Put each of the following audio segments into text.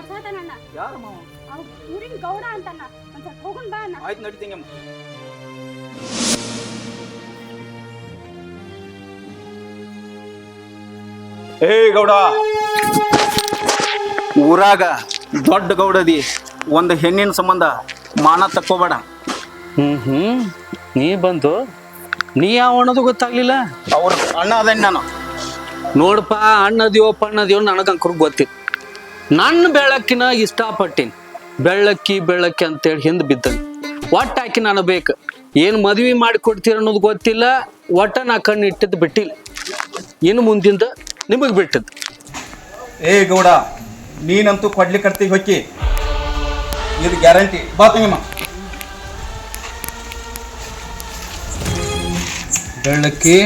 ಕರ್ಸಾತಾನಣ್ಣ. ಯಾರು ಮಾವ? ಊರಿನ ಗೌಡ ಅಂತಣ್ಣ. ಒಂದ್ ಸ್ವಲ್ಪ ಹೋಗುನ್ ಬಾ ಅಣ್ಣ. ಆಯ್ತು ನಡಿತಂಗೆ. ಏ ಗೌಡ, ಊರಾಗ ದೊಡ್ಡ ಗೌಡದಿ, ಒಂದು ಹೆಣ್ಣಿನ ಸಂಬಂಧ ಮಾನ ತಕ್ಕೋಬೇಡ. ನೀ ಬಂದು ನೀ ಯಾವ ಅನ್ನೋದು ಗೊತ್ತಾಗ್ಲಿಲ್ಲ. ಅವ್ರ ಅಣ್ಣ ಅದಣ್ಣ ನಾನು. ನೋಡಪ್ಪ, ಅಣ್ಣದಿಯೋ ಪಣ್ಣದಿಯೋ ನನಗಂಕರು ಗೊತ್ತಿಲ್ಲ. ನನ್ನ ಬೆಳಕಿನ ಇಷ್ಟಪಟ್ಟಿನಿ. ಬೆಳ್ಳಕ್ಕಿ ಬೆಳ್ಳಕ್ಕಿ ಅಂತೇಳಿ ಹಿಂದೆ ಬಿದ್ದನಿ. ಒಟ್ಟು ಹಾಕಿ ನಾನು ಬೇಕು. ಏನು ಮದ್ವೆ ಮಾಡಿ ಕೊಡ್ತೀರ ಅನ್ನೋದು ಗೊತ್ತಿಲ್ಲ. ಒಟ್ಟ ನಾ ಕಣ್ಣು ಇಟ್ಟಿದ್ದು ಬಿಟ್ಟಿಲ್ಲ. ಇನ್ನು ಮುಂದಿಂದ ನಿಮಗೆ ಬಿಟ್ಟದ್ದು. ಏ ಗೌಡ, ನೀನಂತೂ ಕೊಡ್ಲಿಕ್ಕೆ ಕರ್ತೀವಿ ಹೊಕ್ಕಿ, ಇದು ಗ್ಯಾರಂಟಿ. ಬಾ ತಂಗಮ್ಮ. ಬೆಳ್ಳಕ್ಕಿ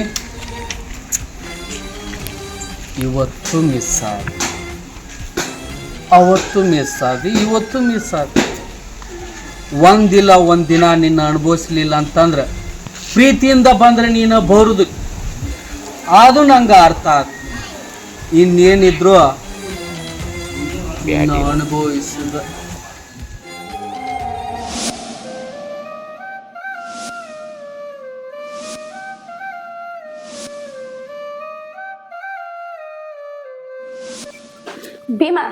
ಇವತ್ತು ಮಿಸ್ ಆದ, ಅವತ್ತು ಮಿಸ್ ಆದ, ಇವತ್ತು ಮಿಸ್ ಆದ. ಒಂದಿಲ್ಲ ಒಂದಿನ ನಿನ್ನ ಅನುಭವಿಸ್ಲಿಲ್ಲ ಅಂತಂದ್ರೆ ಪ್ರೀತಿಯಿಂದ ಬಂದ್ರೆ ನೀನು ಬರುದು, ಅದು ನಂಗೆ ಅರ್ಥ ಆದ. ಇನ್ನೇನಿದ್ರು ಅನುಭವಿಸಿದ. ಭೀಮಾ,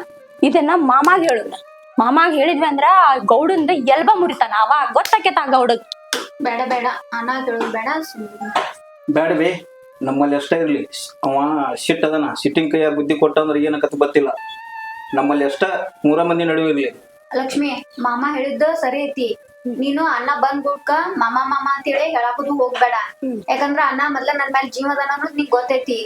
ಇದನ್ನ ಮಾಮಾಗ ಹೇಳುದ. ಮಾಮಾಗ ಹೇಳಿದ್ವಿ ಅಂದ್ರ ಆ ಗೌಡಂದ ಎಲ್ಬ ಮುರಿತಾನ. ಅವ ಗೊತ್ತಾಕೇತ ಆ ಗೌಡಗ್. ಬೇಡ ಬೇಡ ಅಣ್ಣ ಕೇಳೋದು ಬೇಡ. ಬೇಡವೇ, ನಮ್ಮಲ್ಲಿ ಅಷ್ಟೇ ಇರಲಿ. ಅವ ಸಿಟ್ ಅದನ, ಸಿಟ್ಟಿಂಗ್ ಕೈಯಾಗ ಬುದ್ಧಿ ಕೊಟ್ಟಂದ್ರೆ ಏನಕತ್ ಗೊತ್ತಿಲ್ಲ. ನಮ್ಮಲ್ಲಿ ಅಷ್ಟ 3 ಮಂದಿ ನಡುವೆ ಇರ್ಲಿ. ಲಕ್ಷ್ಮಿ, ಮಾಮ ಹೇಳಿದ್ದು ಸರಿ ಐತಿ. ನೀನು ಅಣ್ಣ ಬಂದ್ಬಿಡ್ಕ ಮಾಮ ಮಾಮ ಅಂತೇಳಿ ಹೇಳಾಕುದು ಹೋಗ್ಬೇಡ. ಯಾಕಂದ್ರ ಅಣ್ಣ ಮೊದ್ಲ ನನ್ ಮೇಲೆ ಜೀವದಾನ ಅನ್ನೋದು ನಿಂಗ್ ಗೊತ್ತೈತಿ.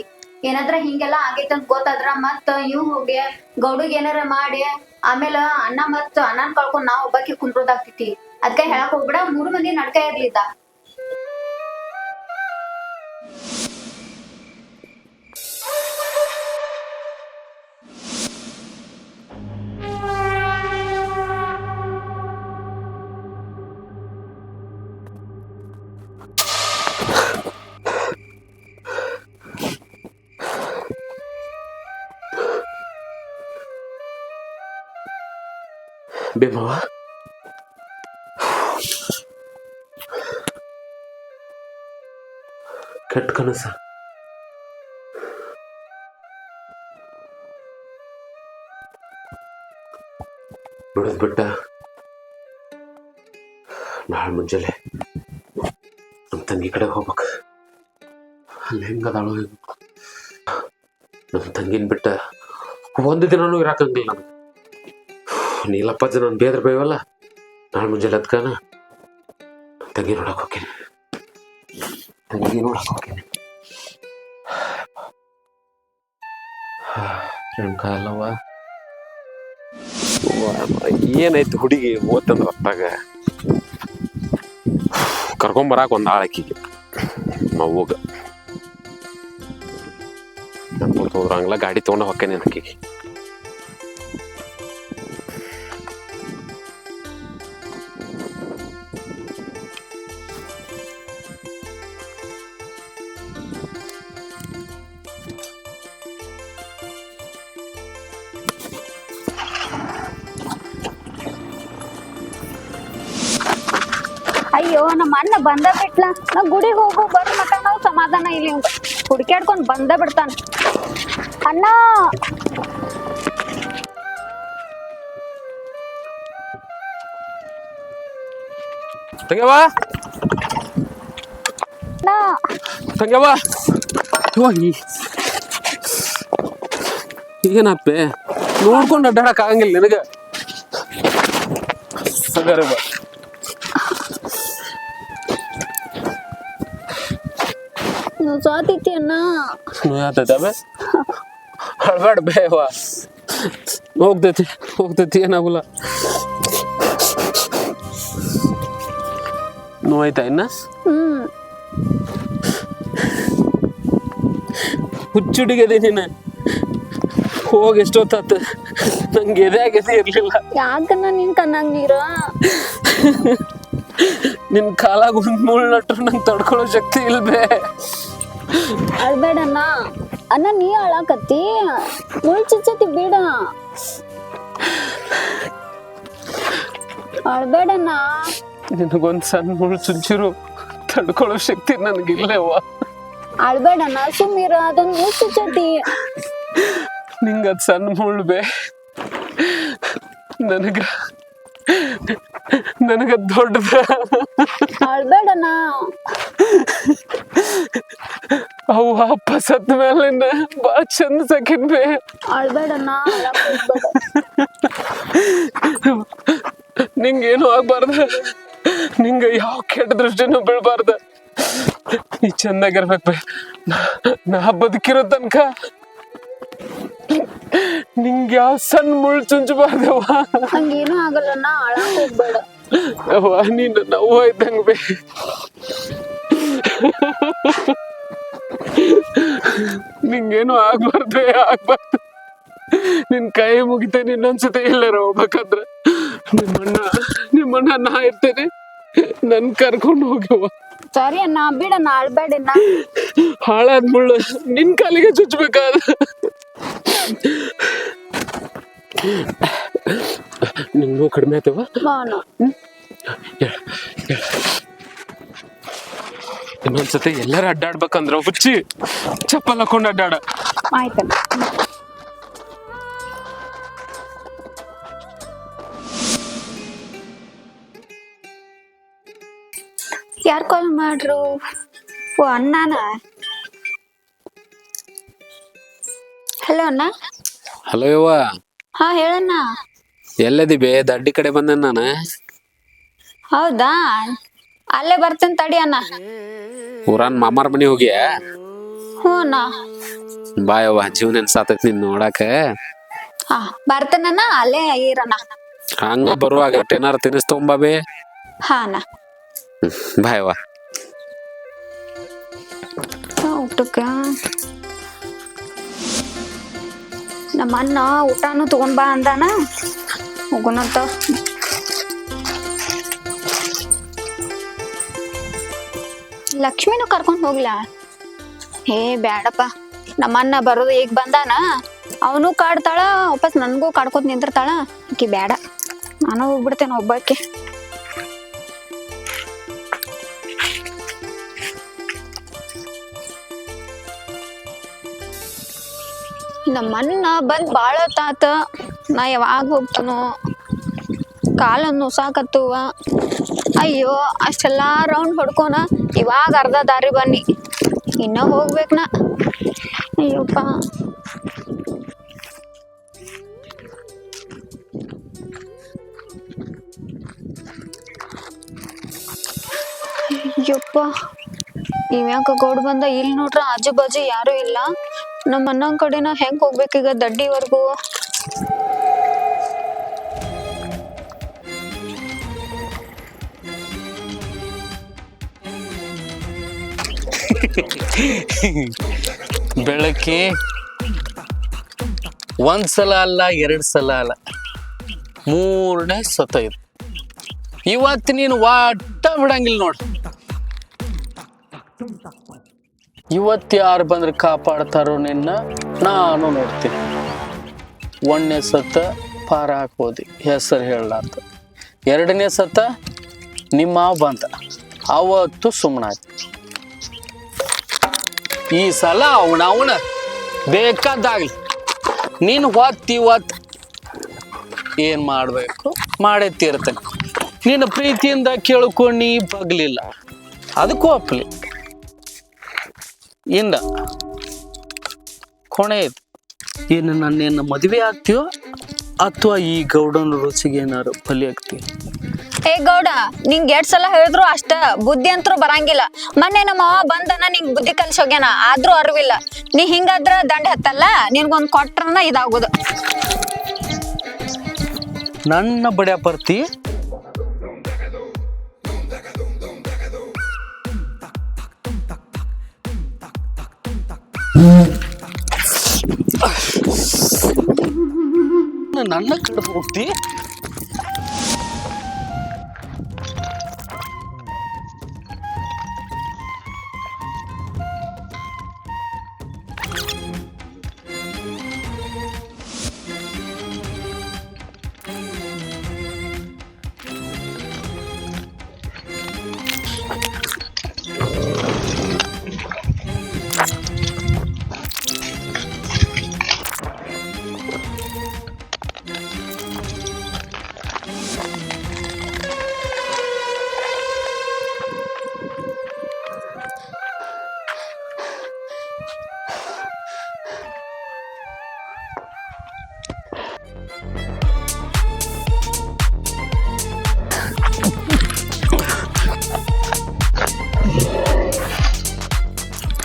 ಏನಾದ್ರ ಹಿಂಗೆಲ್ಲಾ ಆಗೈತೆ ಅಂತ ಗೊತ್ತಾದ್ರ ಮತ್ತ ಇವ್ ಹೋಗಿ ಗೌಡಿಗೆ ಏನಾರ ಮಾಡಿ ಆಮೇಲೆ ಅಣ್ಣ ಮತ್ ಅಣ್ಣನ್ ಕಳ್ಕೊಂಡ್ ನಾವ್ ಒಬ್ಬಾಕಿ ಕುಂದ್ರೋದಾಗ್ತೈತಿ. ಅದ್ಕ ಹೇಳಕ್ ಹೋಗ್ಬೇಡ. 3 ಮಂದಿ ನಡ್ಕ ಇರ್ಲಿದ್ದ. ಬೇಮವ, ಕೆಟ್ಟ ಕನಸ. ಬಿಡೋದ್ ಬಿಟ್ಟ ನಾಳೆ ಮುಂಜಾನೆ ನಮ್ಮ ತಂಗಿ ಕಡೆ ಹೋಗ್ಬೇಕು. ಅಲ್ಲಿ ಹೆಂಗದಾಳೋ ನಮ್ಮ ತಂಗಿನ ಬಿಟ್ಟ ಒಂದು ದಿನನೂ ಇರಾಕಂಗಿಲ್ಲ ನನಗೆ. ನೀಲಪ್ಪಾಜ ನಾನು ಬೇದ್ರ ಬೇವಲ್ಲ. ನಾಳೆ ಮುಂಜಾನೆ ಅದಕ್ಕನ ತಂಗಿ ನೋಡಕ್ ಹೋಗ್ತೀನಿ. ರೇಣುಕಾ ಅಲ್ಲವ, ಏನೈತಿ ಹುಡುಗಿ ಓದ್ತಂದ್ರ ಅತ್ತಾಗ ಕರ್ಕೊಂಬರಾಕ ಒಂದು ಆಳಕಿಗೆ ಮವ್ವಗ ನನ್ಕೊಳ್ತ ಹೋದ್ರಂಗ್ಲ ಗಾಡಿ ತೊಗೊಂಡು ಹೊಕ್ಕೇನೆ ಅಕ್ಕಿಗೆ. ಅಯ್ಯೋ, ನಮ್ಮ ಅಣ್ಣ ಬಂದ ಬಿಟ್ಲ. ನಾ ಗುಡಿಗೆ ಹೋಗು ಬರ್ರಿ ಮಟ್ಟ ನಾವು ಸಮಾಧಾನ ಇಲ್ಲಿ ಹುಡುಕ್ಯಾಡ್ಕೊಂಡ್ ಬಂದ ಬಿಡ್ತಾನ. ಅಣ್ಣ, ತಂಗ್ಯವ್ವ, ತಂಗ್ಯವ್ವ, ಏನಪ್ಪೆ ನೋಡ್ಕೊಂಡು ಅಡ್ಡಾಡಕ್ ಆಗಂಗಿಲ್ಲ ನಿನಗ. ಸಗರ ಬಾ. ಸಾತೈತಿ ಅಣ್ಣ. ಅಳ್ಬೇಡ ಬೇವ, ಹೋಗ್ತೈತಿ ಹೋಗ್ತೈತಿ, ಏನಾಗಲ್ಲ. ನೋಯ್ತಾ ಇನ್ನ? ಹುಚ್ಚುಡಿಗದೆ ನೀನು. ಹೋಗಿ ಎಷ್ಟೊತ್ತಾತ, ನಂಗೆ ಎದೆ ಇರ್ಲಿಲ್ಲ. ಯಾಕನ್ನ ನಿನ್ ಕಣ್ಣಾಗ ನೀರ? ನಿನ್ ಕಾಲಾಗ ಒಂದ್ ಮುಳ್ಳು ನಟ್ರು ನಂಗೆ ತಡ್ಕೊಳ್ಳೋ ಶಕ್ತಿ ಇಲ್ಬೇ. ಅಳ್ಬೇಡಣ್ಣ. ಅಣ್ಣ ನೀ ಅಳಾಕತ್ತಿ, ಮುಳ್ ಚುಚ್ಚತಿ ಬೇಡ. ಅಳ್ಬೇಡಣ್ಣ. ನಿನಗೊಂದ್ ಸಣ್ಣ ಮುಳ್ಳು ಚುಂಚಿರು ತಡ್ಕೊಳ್ಳೋ ಶಕ್ತಿ ನನಗಿಲ್ಲವ್ವ. ಅಳ್ಬೇಡಣ್ಣ, ಸುಮ್ಮಿರ, ಅದೊಂದು ಚುಚ್ಚತಿ. ನಿಂಗದ್ ಸಣ್ಣ ಮುಳ್ಳು ಬೇ, ನನಗ ದೊಡ್ಡದ. ಅಳ್ಬೇಡಣ್ಣ. ಅವ್ವ ಅಪ್ಪ ಸತ್ತ ಮೇಲೆ ಬಾಳ ಚಂದ ಸಾಕಿನ್ ಬೇ. ಅಳ್ಬೇಡಣ್ಣ, ಅಳಕ್ ಹೋಗ್ಬೇಡ. ನಿಂಗೇನು ಆಗ್ಬಾರ್ದ, ನಿಂಗ ಯಾವ ಕೆಟ್ಟ ದೃಷ್ಟಿನೂ ಬೀಳ್ಬಾರ್ದ. ನೀ ಚಂದಾಗಿರ್ಬೇಕ ಬೇ. ನಾ ಬದುಕಿರೋ ತನಕ ನಿಂಗೆ ಯಾವ ಸಣ್ಣ ಮುಳ್ಳು ಚುಂಚಬಾರ್ದವ್ವ. ಹಂಗೇನು ಆಗಲ್ಲಣ್ಣ, ಅಳಕ್ ಹೋಗ್ಬೇಡ. ಅವ್ವ ನೀನ್ ನೋವು ಇದ್ದಂಗ ಬೇ. ನಿಂಗೇನು ಆಗ್ಬಾರ್ದು, ಆಗ್ಬಾರ್ದು. ನಿನ್ ಕೈ ಮುಗಿತೇನೆ ಇನ್ನೊಂದ್ಸತಿ ಎಲ್ಲಾರ ಹೋಗ್ಬೇಕಂದ್ರ ನಿಮ್ಮಣ್ಣ ನಾ ಇರ್ತೇನೆ, ನನ್ ಕರ್ಕೊಂಡು ಹೋಗ್ಯವ. ಸರಿ ಅಣ್ಣ, ಬಿಡಣ್ಣ, ಅಳ್ಬೇಡಣ್ಣ. ಹಾಳಾದ್ ಮುಳ್ಳು ನಿನ್ ಕಾಲಿಗೆ ಚುಚ್ಬೇಕಾದ. ನಿಂಗೂ ಕಡಿಮೆ ಆಯ್ತವ. ಇನ್ನೊಂದ್ಸತಿ ಎಲ್ಲಾರ ಅಡ್ಡಾಡ್ಬೇಕಂದ್ರ ಹುಚ್ಚಿ ಚಪ್ಪಲ್ ಹಾಕೊಂಡ್ ಅಡ್ಡಾಡ. ಆಯ್ತಣ್ಣ. ಯಾರ್ ಕಾಲ್ ಮಾಡ್ರು? ಓ ಅಣ್ಣನ. ಹಲೋ ಅಣ್ಣ. ಹಲೋ ಯವ್ವ, ಹಾ ಹೇಳಣ್ಣ. ಎಲ್ಲದಿ ಬೇ? ದಡ್ಡಿ ಕಡೆ ಬಂದ ನಾನು. ಹೌದಾ, ಅಲ್ಲೇ ಬರ್ತೇನೆ ತಡಿ ಅಣ್ಣ. ಊರಾನ್ ಮಾಮಾರ್ ಮನಿ ಹೋಗ್ಯ? ಹ್ಞೂ ಅಣ್ಣ. ಬಾ ಯವ್ವ, ಜೀವನ ನೆನ್ಸಾತೈತಿ ನಿನ್ ನೋಡಾಕ. ಹಾ ಬರ್ತೇನಣ್ಣ, ಅಲ್ಲೇ ಇರಣ್ಣ. ಹಂಗ ಬರುವಾಗ ಏನಾರ ತಿನ್ನಿಸ್ತೊಂಬ ಬೇ. ಹಾ ಅಣ್ಣ. ಬಾ ಯವ್ವ. ಊಟಕ್ಕ ನಮ್ಮ ಅಣ್ಣ ಊಟನು ತಗೊಂಡ್ ಬಾ ಅಂದಾನ, ಹೋಗೋಣಂತ. ಲಕ್ಷ್ಮಿನೂ ಕರ್ಕೊಂಡ್ ಹೋಗ್ಲಾ? ಹೇ ಬ್ಯಾಡಪ್ಪ, ನಮ್ಮ ಅಣ್ಣ ಬರೋದು ಈಗ ಬಂದಾನ, ಅವನು ಕಾಡ್ತಾಳ, ವಾಪಸ್ ನನ್ಗೂ ಕಾಡ್ಕೊತ ನಿಂದಿರ್ತಾಳ. ಆಕಿ ಬ್ಯಾಡ, ನಾನು ಹೋಗ್ಬಿಡ್ತೇನೆ ಒಬ್ಬಾಕಿ. ನಮ್ಮ ಅಣ್ಣ ಬಂದ್ ಬಾಳ ತಾತ, ನಾ ಯಾವಾಗ ಹೋಗ್ತಾನೋ, ಕಾಲನ್ನು ಸಾಕತ್ತುವ. ಅಯ್ಯೋ, ಅಷ್ಟೆಲ್ಲಾ ರೌಂಡ್ ಹೊಡ್ಕೋನ ಇವಾಗ ಅರ್ಧ ದಾರಿ ಬನ್ನಿ, ಇನ್ನ ಹೋಗ್ಬೇಕನ. ಅಯ್ಯಪ್ಪ, ಅಯ್ಯಪ್ಪ, ಇವ್ಯಾಕ ಗೌಡ್ ಬಂದ? ಇಲ್ಲಿ ನೋಡ್ರ ಆಜು ಬಾಜು ಯಾರು ಇಲ್ಲ. ನಮ್ಮ ಅಣ್ಣನ ಕಡೆನ ಹೆಂಗ್ ಹೋಗ್ಬೇಕೀಗ ದಡ್ಡಿವರ್ಗು? ಬೆಳಕಿ ಒಂದ್ಸಲ ಅಲ್ಲ, 2 ಸಲ ಅಲ್ಲ, 3ನೇ ಸತ ಇದು. ಇವತ್ತು ನೀನು ಒಟ್ಟ ಬಿಡಂಗಿಲ್ಲ ನೋಡ್ರಿ. ಇವತ್ತು ಯಾರು ಬಂದ್ರೆ ಕಾಪಾಡ್ತಾರೋ ನಿನ್ನ ನಾನು ನೋಡ್ತೀನಿ. 1ನೇ ಸತ ಪಾರ ಹಾಕೋದಿ, ಹೆಸರು ಹೇಳಲಾರ್ದು. 2ನೇ ಸತ ನಿಮ್ಮ ಬಂತ, ಅವತ್ತು ಸುಮ್ಮನಾಯ್ತು. ಈ ಸಲ ಅವನ ಬೇಕಾದಾಗ್ಲಿ ನೀನು ಇವತ್ತು ಏನ್ ಮಾಡ್ಬೇಕು ಮಾಡೇ ತೀರ್ತೇನೆ. ನೀನು ಪ್ರೀತಿಯಿಂದ ಕೇಳ್ಕೊಂಡು ಬಗ್ಲಿಲ್ಲ, ಅದಕ್ಕೂ ಒಪ್ಪಲಿ. ಇಂದ ಕೊನೆ ಇದು, ಏನು ನನ್ನೇನು ಮದುವೆ ಆಗ್ತೀಯೋ ಅಥವಾ ಈ ಗೌಡನ ರುಚಿಗೆ ಏನಾರು ಬಲಿ ಆಗ್ತೀಯ? ಏ ಗೌಡ, ನಿಂಗ್ 2 ಸಲ ಹೇಳಿದ್ರು ಅಷ್ಟ ಬುದ್ಧಿ ಅಂತೂ ಬರಂಗಿಲ್ಲ. ಮೊನ್ನೆ ನಮ್ಮ ಅವ್ವ ಬಂದನ ನಿಂಗ್ ಬುದ್ಧಿ ಕಲ್ಸಿ ಹೋಗ್ಯಾನ, ಆದ್ರೂ ಅರಿವಿಲ್ಲ. ನೀ ಹಿಂಗಾದ್ರ ದಂಡ ಹತ್ತಲ್ಲ, ನಿನ್ಗೊಂದ್ ಕೊಟ್ರನ ಇದಾಗುದು. ನನ್ನ ಬಡ್ಯಾ ಬರ್ತಿ? ನನ್ನ ಕಡೆ ಹೋಗ್ತಿ?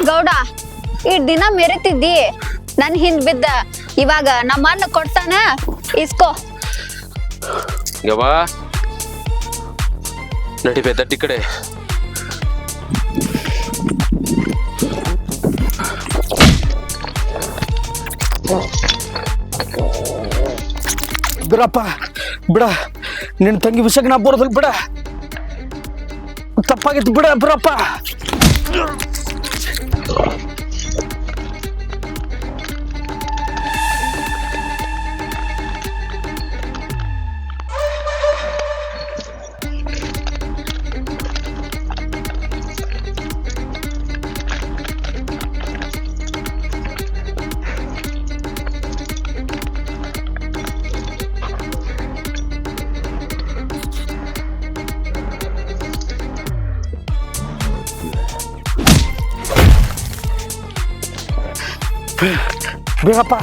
ಗೌಡ ಈ ದಿನ ಮೆರಿತಿದ್ದಿ ನನ್ ಹಿಂದ್ ಬಿದ್ದ ಇವಾಗ ನಮ್ಮ ಅಣ್ಣ ಕೊಡ್ತಾನ ಇಸ್ಕೋ. ಯವ್ವ ನಡಿಬೇ ದಡ್ಡಿ ಕಡೆ. ಬಿಡಪ್ಪ ಬಿಡ, ನಿನ್ನ ತಂಗಿ ವಿಷಯಕ್ಕೆ ನಾ ಬರೋದಿಲ್ಲ ಬಿಡ, ತಪ್ಪಾಗಿತ್ತು ಬಿಡ ಬಿಡಪ್ಪ. ಬಿಡಪ್ಪ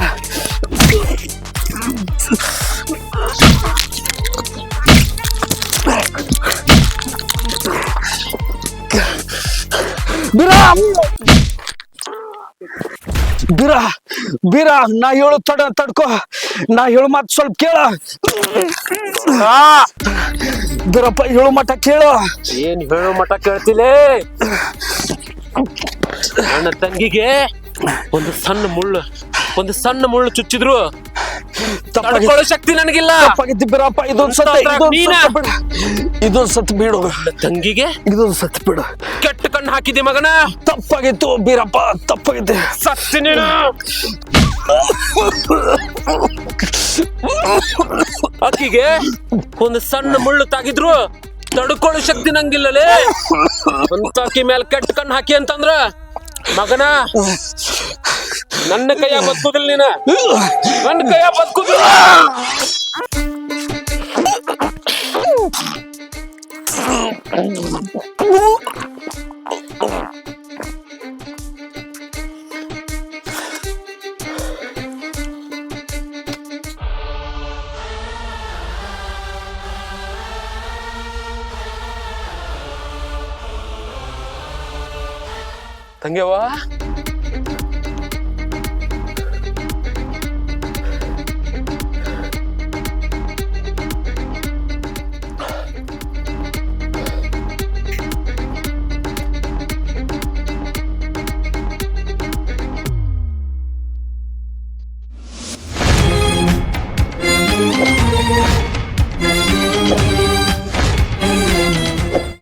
ಬೀರ ಬೀರ ಬೀರ, ನಾ ಹೇಳು ತಡ್ಕೋ, ನಾ ಹೇಳು ಮಾತು ಸ್ವಲ್ಪ ಕೇಳ ಬೀರಪ್ಪ, ಹೇಳು ಮಠ ಕೇಳು. ಏನ್ ಹೇಳೋ ಮಠ ಕೇಳ್ತಿಲೇ? ನನ್ನ ತಂಗಿಗೆ ಒಂದು ಸಣ್ಣ ಮುಳ್ಳು ಚುಚ್ಚಿದ್ರು ತಡ್ಕೊಳ್ಳೋ ಶಕ್ತಿ ನನಗಿಲ್ಲ. ತಪ್ಪಾಗಿತ್ತು ಬೀರಪ್ಪ, ಇದೊಂದ್ ಸತ್ ಬಿಡು. ತಂಗಿಗೆ ಇದೊಂದ್ ಸತ್ ಬಿಡು. ಕೆಟ್ಟ ಕಣ್ಣು ಹಾಕಿದೆ ಮಗನ. ತಪ್ಪಾಗಿತ್ತು ಬೀರಪ್ಪ, ತಪ್ಪಾಗಿತ್ತು. ಸತ್ತಿ ನೀನು. ಅಕ್ಕಿಗೆ ಒಂದು ಸಣ್ಣ ಮುಳ್ಳು ತಾಗಿದ್ರು ತಡ್ಕೊಳ್ಳೋ ಶಕ್ತಿ ನಂಗಿಲ್ಲಲೇ. ಅಂತ ಅಕ್ಕಿ ಮೇಲೆ ಕೆಟ್ಟ ಕಣ್ಣು ಹಾಕಿ ಅಂತಂದ್ರ ಮಗನ ನನ್ನ ಕೈಯ ಬದುಕುದಿಲ್ಲ ನೀನ, ನನ್ನ ಕೈಯ ಬದುಕುದಿಲ್ಲ. ತಂಗ್ಯವ್ವ